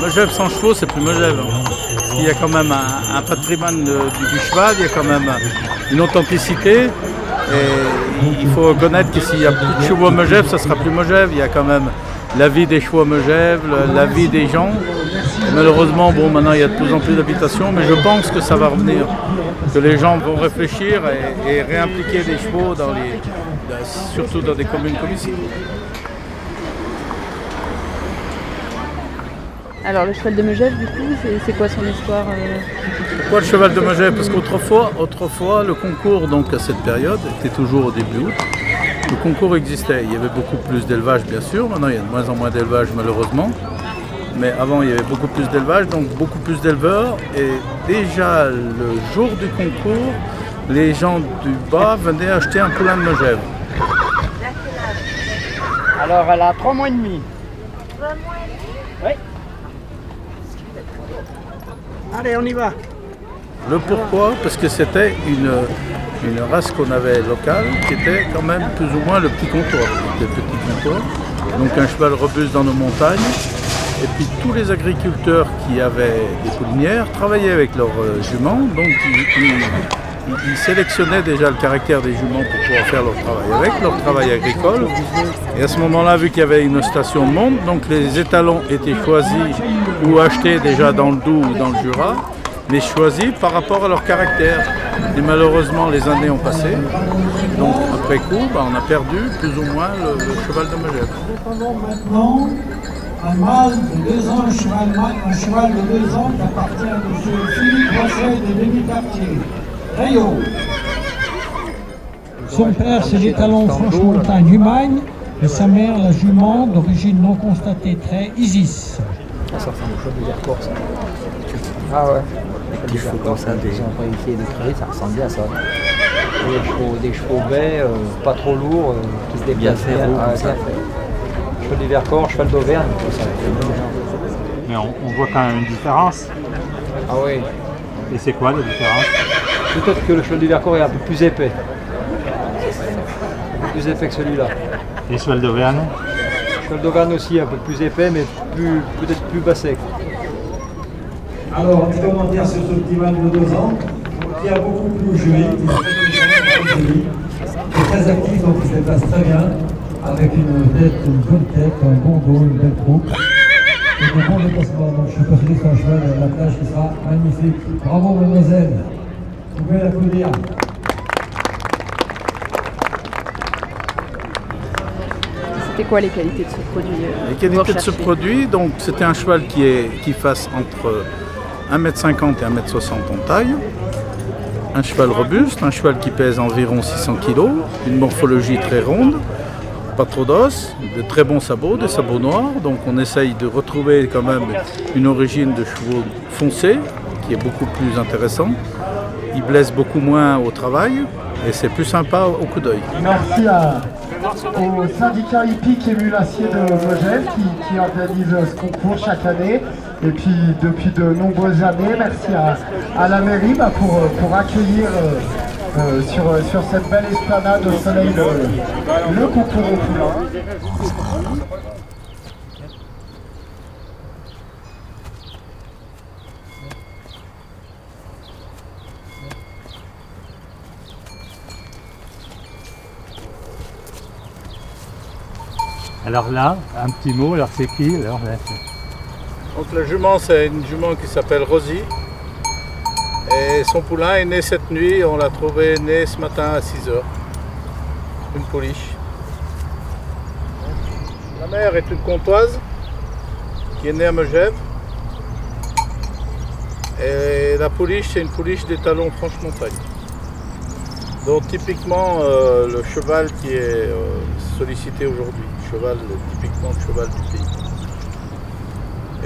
Megève sans chevaux, c'est plus Megève. Il y a quand même un patrimoine du cheval, il y a quand même une authenticité. Et il faut reconnaître que s'il n'y a plus de chevaux à Megève, ça sera plus Megève. Il y a quand même la vie des chevaux à Megève, la vie des gens. Et malheureusement, bon, maintenant il y a de plus en plus d'habitations, mais je pense que ça va revenir. Que les gens vont réfléchir et réimpliquer les chevaux surtout dans des communes comme ici. Alors le cheval de Megève, du coup, c'est quoi son histoire Pourquoi le cheval de Megève? Parce qu'autrefois, le concours, donc à cette période, était toujours au début août. Le concours existait. Il y avait beaucoup plus d'élevage, bien sûr. Maintenant, il y a de moins en moins d'élevage, malheureusement. Mais avant, il y avait beaucoup plus d'élevage, donc beaucoup plus d'éleveurs. Et déjà, le jour du concours, les gens du bas venaient acheter un poulain de Megève. Alors, elle a 3 mois et demi. 3 mois et demi? Oui. Allez, on y va. Le pourquoi? Parce que c'était une race qu'on avait locale qui était quand même plus ou moins le petit comptoir. C'était le petit comptoir. Donc un cheval robuste dans nos montagnes. Et puis tous les agriculteurs qui avaient des poulinières travaillaient avec leurs juments. Donc ils sélectionnaient déjà le caractère des juments pour pouvoir faire leur travail agricole. Et à ce moment-là, vu qu'il y avait une station de monte, donc les étalons étaient choisis ou achetés déjà dans le Doubs ou dans le Jura, mais choisis par rapport à leur caractère. Et malheureusement, les années ont passé. Donc après coup, on a perdu plus ou moins le cheval de Megève. Maintenant, un mâle de 2 ans, un cheval de 2 ans qui appartient à M. Philippe Rocher de Demi-Quartier. Rayon. Son père, c'est l'étalon Franche-Montagne-Humagne, et sa mère, la jument, d'origine non constatée, trait Isis. Ça ressemble au cheval de Vercors, ça. Ah ouais. Des chevaux comme ça, ils ont pas essayé de créer, ça ressemblait à ça. Des chevaux baies, pas trop lourds, qui se déplacent bien. Cheval de Vercors, cheval d'Auvergne, tout ça. Mais on voit quand même une différence. Ah oui. Et c'est quoi la différence? Peut-être que le cheval de Vercors est un peu plus épais. Un peu plus épais que celui-là. Et le cheval d'Auvergne? Le cheval d'Auvergne aussi un peu plus épais, mais peut-être plus bas sec. Alors, un petit commentaire sur ce petit mâle de 2 ans, qui a beaucoup plus joli, qui est très actif, donc il se déplace très bien, avec une bonne tête, un bon dos, une belle croupe, et un bon déplacement. Donc je suis persuadé que c'est un cheval à la plage qui sera magnifique. Bravo mademoiselle, vous pouvez l'applaudir. C'était quoi les qualités de ce produit Les qualités de ce produit, donc c'était un cheval qui fasse entre 1,50 m et 1,60 m en taille. Un cheval robuste, un cheval qui pèse environ 600 kg, une morphologie très ronde, pas trop d'os, de très bons sabots, des sabots noirs. Donc on essaye de retrouver quand même une origine de chevaux foncés, qui est beaucoup plus intéressant. Il blesse beaucoup moins au travail et c'est plus sympa au coup d'œil. Merci au syndicat hippique et mulassier de Megève qui organise ce concours chaque année. Et puis depuis de nombreuses années, merci à la mairie pour accueillir sur cette belle esplanade au soleil le concours au poulain. Alors là, un petit mot, alors c'est qui alors là? Donc la jument, c'est une jument qui s'appelle Rosie. Et son poulain est né cette nuit, on l'a trouvé né ce matin à 6 h. Une pouliche. La mère est une comtoise qui est née à Megève. Et la pouliche, c'est une pouliche d'étalon Franche-Montagne. Donc typiquement le cheval qui est sollicité aujourd'hui, typiquement le cheval du pays.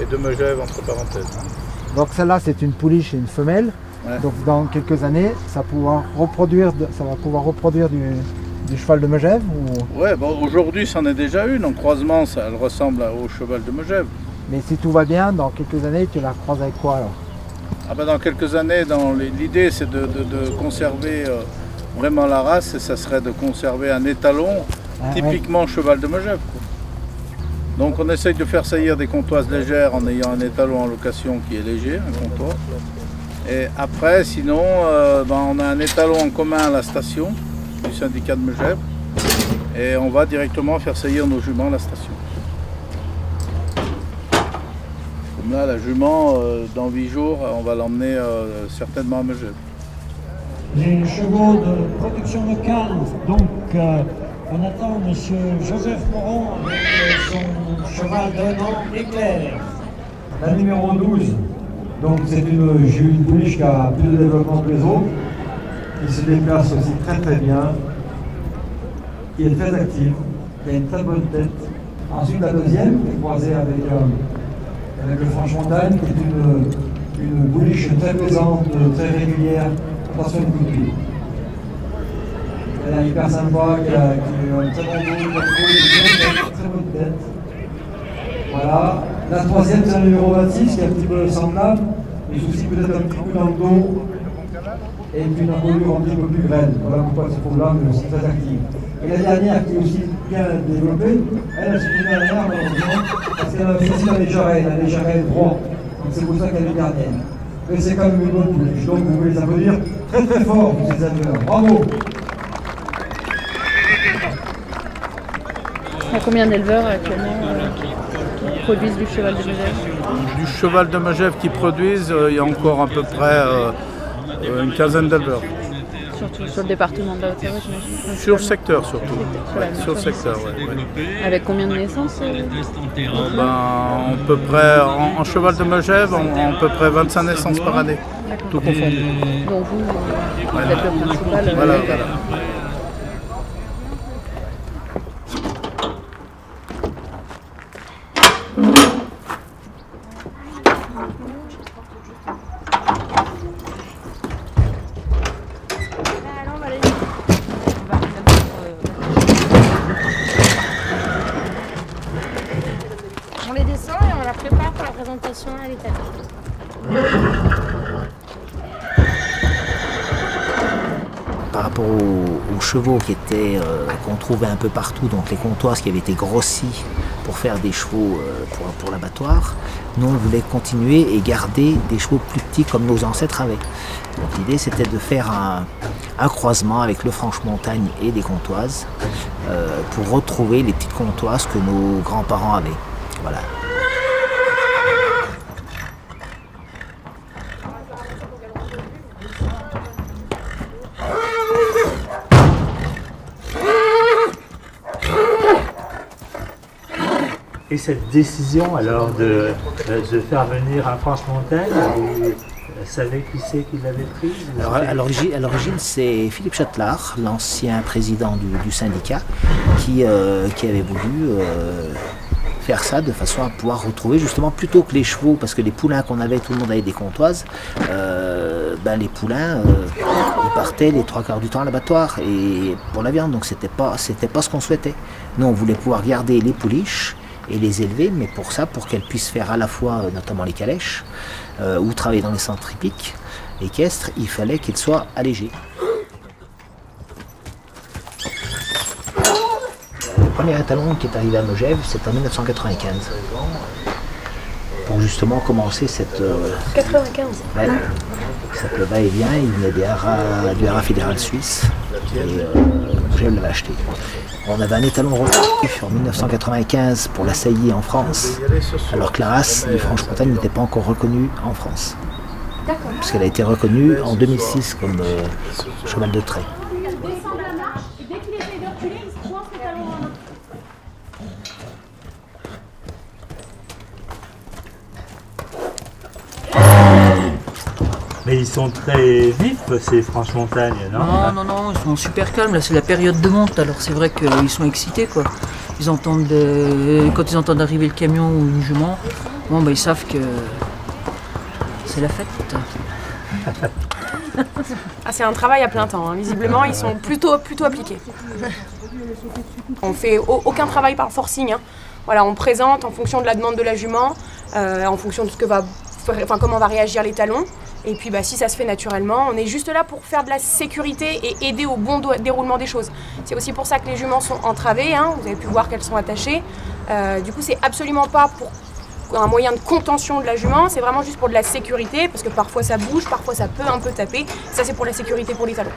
Et de Megève entre parenthèses. Donc celle-là, c'est une pouliche et une femelle. Ouais. Donc dans quelques années, ça va pouvoir reproduire du cheval de Megève ou... Ouais, bon, aujourd'hui, c'en est déjà une. En croisement, elle ressemble au cheval de Megève. Mais si tout va bien, dans quelques années, tu la croises avec quoi alors? Ah ben, dans quelques années, l'idée, c'est de conserver vraiment la race, et ça serait de conserver un étalon typiquement cheval de Megève. Donc on essaye de faire saillir des comptoises légères en ayant un étalon en location qui est léger, un comptoir. Et après, sinon, on a un étalon en commun à la station du syndicat de Megève et on va directement faire saillir nos juments à la station. Comme là, la jument, dans 8 jours, on va l'emmener certainement à Megève. Les chevaux de production locale, donc on attend M. Joseph Moron avec son cheval d'un an éclair. La numéro 12, donc c'est une pouliche qui a plus de développement que les autres, qui se déplace aussi très très bien, qui est très active, qui a une très bonne tête. Ensuite la deuxième, qui est croisée avec le Franche-Montagne, qui est une pouliche très plaisante, très régulière. Attention une coup de pied. Elle est hyper sympa, qui a un très bon dos, une très bonne tête. Voilà. La troisième, c'est le numéro 26, qui est un petit peu semblable. Le souci peut-être un petit peu dans le dos. Et puis une encolure un petit peu plus grêle. Voilà pourquoi ce problème mais aussi très active. Et la dernière, qui est aussi bien développée, elle se trouve derrière, malheureusement, parce qu'elle a aussi les jarrets droits. Donc c'est pour ça qu'elle est dernière. Mais c'est quand même une bonne pouliche. Donc vous pouvez les applaudir très très fort, tous ces éleveurs. Bravo! Il y a combien d'éleveurs actuellement qui produisent du cheval de Megève? Du cheval de Megève qui produisent, il y a encore à peu près une quinzaine d'éleveurs. Surtout sur le département de la Haute-Savoie, j'imagine. Sur le secteur surtout. Sur le secteur, Avec combien de naissances à peu près, en cheval de Megève, à peu près 25 naissances par année, tout confondu. Donc vous êtes le principal. Voilà. On les descend et on la prépare pour la présentation à l'étalon. Par rapport aux chevaux qu'on trouvait un peu partout, donc les comptoirs qui avaient été grossis pour faire des chevaux pour l'abattoir, nous on voulait continuer et garder des chevaux plus petits comme nos ancêtres avaient. Donc l'idée c'était de faire un croisement avec le Franche-Montagne et des comptoises pour retrouver les petites comptoises que nos grands-parents avaient. Voilà. Et cette décision alors de faire venir un Franche-Montagne, vous savez qui c'est qui l'avait prise? Alors, à l'origine, c'est Philippe Châtelard, l'ancien président du syndicat, qui avait voulu faire ça de façon à pouvoir retrouver justement plutôt que les chevaux, parce que les poulains qu'on avait, tout le monde avait des comptoises, les poulains ils partaient les 3/4 du temps à l'abattoir et pour la viande, donc c'était pas ce qu'on souhaitait. Nous on voulait pouvoir garder les pouliches et les élever, mais pour qu'elles puissent faire à la fois notamment les calèches ou travailler dans les centres hippiques équestres, il fallait qu'ils soient allégés. Le premier étalon qui est arrivé à Megève, c'est en 1995. Pour justement commencer cette... 95 ouais, cette va-et-vient, il venait du haras fédéral suisse. Et Megève l'avait acheté. On avait un étalon reconnu en 1995 pour la saillie en France, alors que la race du Franche-Montagne n'était pas encore reconnue en France. Puisqu'elle a été reconnue en 2006 comme cheval de trait. Mais ils sont très vifs, ces Franche-Montagne, non? Non, ils sont super calmes. Là, c'est la période de monte, alors c'est vrai qu'ils sont excités, quoi. Ils entendent quand ils entendent arriver le camion ou une jument, ils savent que c'est la fête. C'est un travail à plein temps. Visiblement, ils sont plutôt appliqués. On fait aucun travail par forcing. Voilà, on présente en fonction de la demande de la jument, en fonction de comment va réagir l'étalon. Et puis si ça se fait naturellement, on est juste là pour faire de la sécurité et aider au bon déroulement des choses. C'est aussi pour ça que les juments sont entravées, hein, vous avez pu voir qu'elles sont attachées. Du coup, c'est absolument pas pour un moyen de contention de la jument, c'est vraiment juste pour de la sécurité, parce que parfois ça bouge, parfois ça peut un peu taper. Ça, c'est pour la sécurité pour les talons.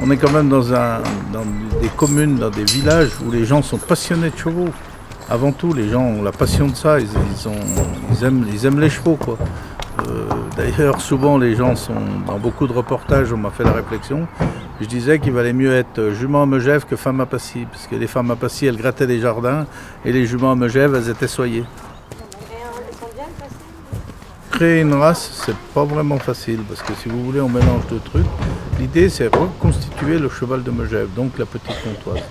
On est quand même dans des communes, dans des villages où les gens sont passionnés de chevaux. Avant tout, les gens ont la passion de ça, ils aiment les chevaux, quoi. D'ailleurs, souvent les gens sont dans beaucoup de reportages, on m'a fait la réflexion. Je disais qu'il valait mieux être jument à Megève que femme à Passy, parce que les femmes à Passy, elles grattaient les jardins, et les juments à Megève, elles étaient soyées. Créer une race, c'est pas vraiment facile, parce que si vous voulez, on mélange deux trucs. L'idée, c'est reconstituer le cheval de Megève, donc la petite comtoise.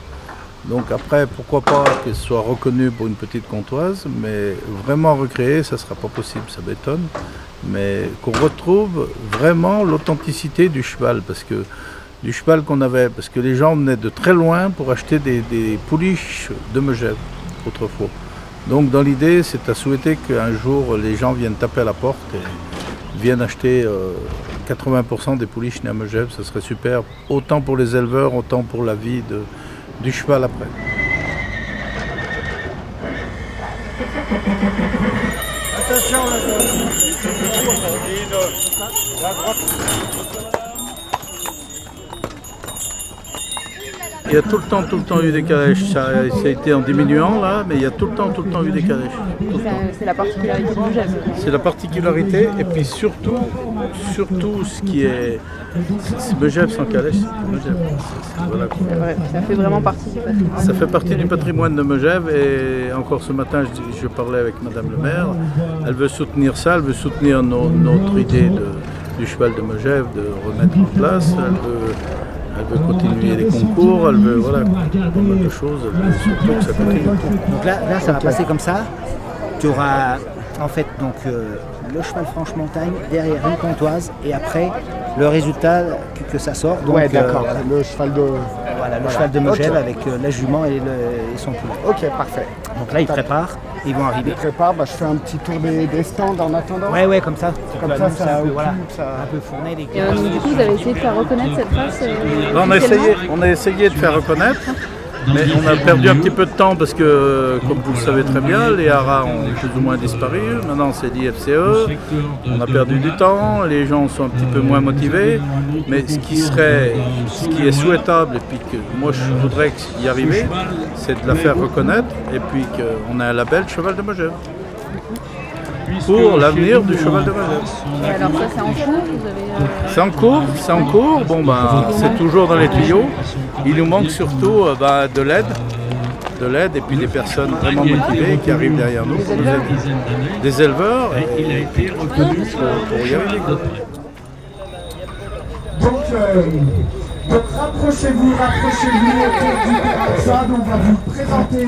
Donc après, pourquoi pas qu'elle soit reconnue pour une petite comtoise, mais vraiment recréer, ça ne sera pas possible, ça m'étonne. Mais qu'on retrouve vraiment l'authenticité du cheval, parce que les gens venaient de très loin pour acheter des pouliches de Megève autrefois. Donc dans l'idée, c'est à souhaiter qu'un jour les gens viennent taper à la porte et viennent acheter 80% des pouliches nées à Megève, ce serait super, autant pour les éleveurs, autant pour la vie du cheval après. Attention la droite. Il y a tout le temps eu des calèches, ça a été en diminuant là, mais il y a tout le temps eu des calèches. C'est la particularité de Megève. C'est la particularité, et puis surtout ce qui est... Megève sans calèche, c'est Megève. Voilà. Ouais, ça fait vraiment partie du patrimoine. Ça fait partie du patrimoine de Megève, et encore ce matin je parlais avec Madame le maire, elle veut soutenir ça, elle veut soutenir notre idée du cheval de Megève, de remettre en place, elle veut continuer les concours, elle veut pas mal de choses, elle veut surtout que ça continue. Donc là, ça va passer comme ça. Tu auras en fait donc le cheval franche-montagne, derrière une comtoise, et après le résultat que ça sort. Donc, Ouais, d'accord, le cheval de... Voilà, le cheval de Megève avec la jument et son poulet. Ok, parfait. Donc là, ils préparent, ils vont arriver. Ils préparent, je fais un petit tour des stands en attendant. Ouais, comme ça. Comme ça, un peu fourné les gars. Du coup, vous avez essayé de faire reconnaître cette race On a essayé de faire reconnaître, mais on a perdu un petit peu de temps parce que, comme vous le savez très bien, les haras ont plus ou moins disparu. Maintenant, c'est l'IFCE. On a perdu du temps, les gens sont un petit peu moins motivés. Mais ce qui est souhaitable, et puis que moi je voudrais y arriver, c'est de la faire reconnaître, et puis qu'on ait un label Cheval de Megève. Pour l'avenir du cheval de Megève. Alors ça, c'est en cours, vous avez... C'est en cours. Bon, c'est toujours dans les tuyaux. Il nous manque surtout de l'aide et puis des personnes vraiment motivées qui arrivent derrière nous pour nous aider. Des éleveurs, et il a été reconnu pour y arriver. Donc rapprochez-vous autour du Péralzade, on va vous présenter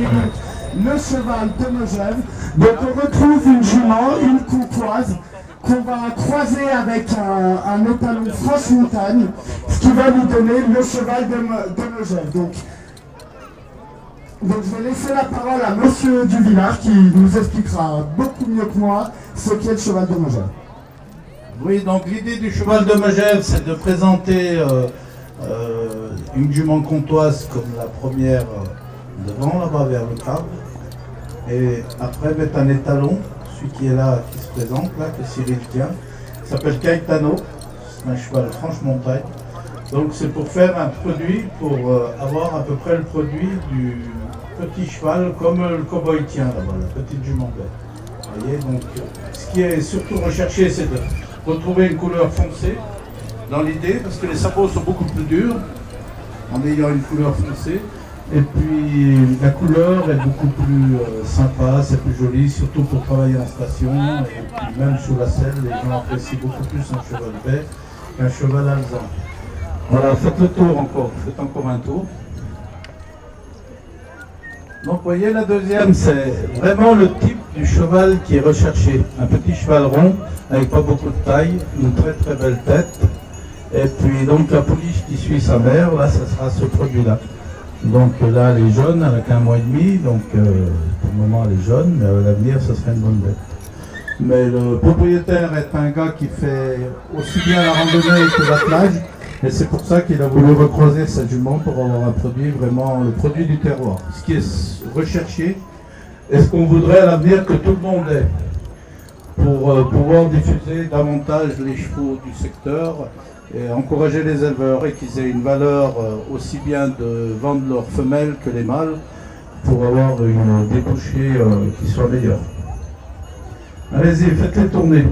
le cheval de Megève. Donc on retrouve une jument, une comtoise, qu'on va croiser avec un étalon franche-montagne, ce qui va nous donner le cheval de Megève. Donc je vais laisser la parole à monsieur Duvillard qui nous expliquera beaucoup mieux que moi ce qu'est le cheval de Megève. Oui, donc l'idée du cheval de Megève, c'est de présenter une jument comtoise comme la première devant, là-bas vers le câble. Et après mettre un étalon, celui qui est là, qui se présente, là, que Cyril tient, qui s'appelle Caetano, c'est un cheval franche-montagne. Donc c'est pour faire un produit, pour avoir à peu près le produit du petit cheval, comme le cow-boy tient là-bas, la petite jument belle. Vous voyez, donc ce qui est surtout recherché, c'est de retrouver une couleur foncée, dans l'idée, parce que les sabots sont beaucoup plus durs, en ayant une couleur foncée. Et puis la couleur est beaucoup plus sympa, c'est plus joli, surtout pour travailler en station. Et puis même sous la selle, les gens apprécient beaucoup plus un cheval vert qu'un cheval alezan. Voilà, faites le tour encore, faites encore un tour. Donc vous voyez, la deuxième, c'est vraiment le type du cheval qui est recherché. Un petit cheval rond, avec pas beaucoup de taille, une très très belle tête. Et puis donc la pouliche qui suit sa mère, là, ça sera ce produit-là. Donc là, elle est jeune, elle a qu'un mois et demi, donc pour le moment elle est jeune, mais à l'avenir, ça sera une bonne bête. Mais le propriétaire est un gars qui fait aussi bien la randonnée que l'attelage. Et c'est pour ça qu'il a voulu recroiser sa jument pour avoir un produit, vraiment le produit du terroir. Ce qui est recherché et ce qu'on voudrait à l'avenir que tout le monde ait pour pouvoir diffuser davantage les chevaux du secteur et encourager les éleveurs et qu'ils aient une valeur aussi bien de vendre leurs femelles que les mâles pour avoir une débouchée qui soit meilleure. Allez-y, faites-les tourner.